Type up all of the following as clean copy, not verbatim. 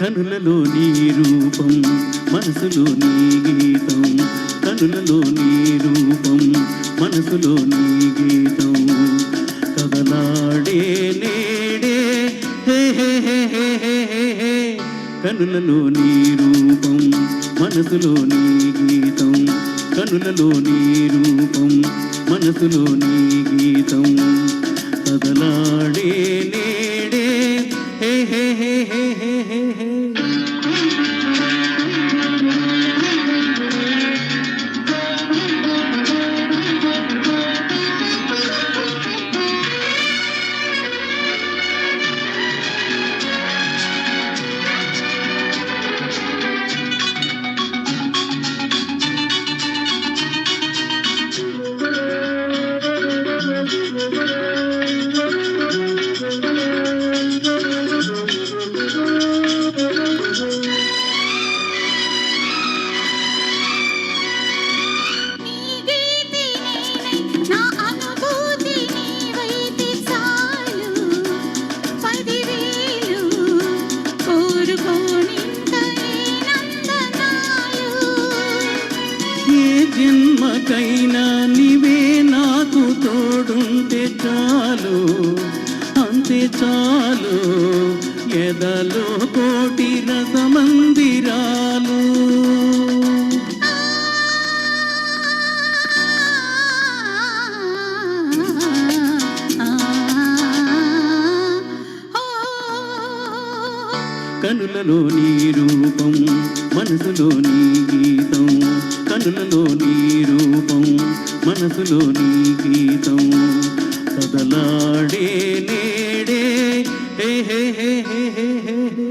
కనులలో నీ రూపం మనసులో నీ గీతం, కనులలో నీ రూపం మనసులో నీ గీతం, కదలాడే నేడే హే హే హే హే హే హే హే. కనులలో నీ రూపం మనసులో నీ గీతం, కనులలో నీ రూపం మనసులో నీ గీతం, కదలాడే నేడే హే హే హే హే హే హే హే. జన్మకైనా నీవే నాకు తోడుంటే చాలు, అంతే చాలు, ఎదలో కోటి రసమందిరాలు. కనులలో నీ రూపం మనసులో నీ గీతం, కనులలో నీ రూపం మనసులో నీ గీతం, కదలాడే నేడే హే హే హే హే హే హే.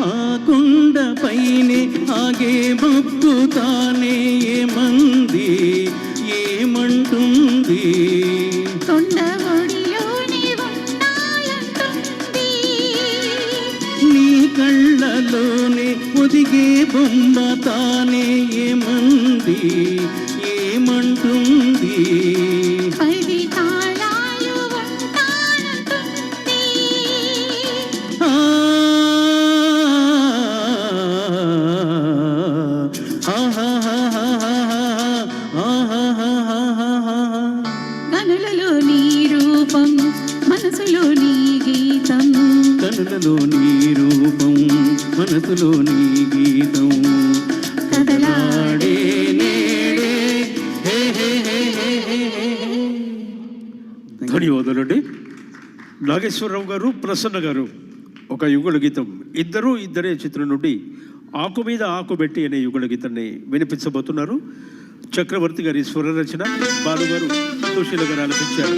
ఆ కొండ పైనే ఆగే మబ్బు తానే ఏమంది ఏమంటుంది, కొండ ఒడిలోనే ఉండాలంటుంది, నీ కళ్ళలోనే ఒదిగే బొమ్మ తానే ఏమంది ఏమంటుంది, పది కాలాలు ఉంటానంటుంది. కనులలో నీ రూపం మనసులో నీ గీతం, కనులలో నీ రూపం మనసులో నీ గీతం, కదలాడే నేడే హే హే హే హే హే హే. ధన్యవాదాలండి. నాగేశ్వరరావు గారు, ప్రసన్న గారు ఒక యుగళ గీతం ఇద్దరే చిత్రం నుండి ఆకు మీద ఆకు పెట్టి అనే యుగళ గీతాన్ని వినిపించబోతున్నారు. చక్రవర్తి గారి స్వర రచన, బాలు గారు సుశీల గారు ఆలపించారు.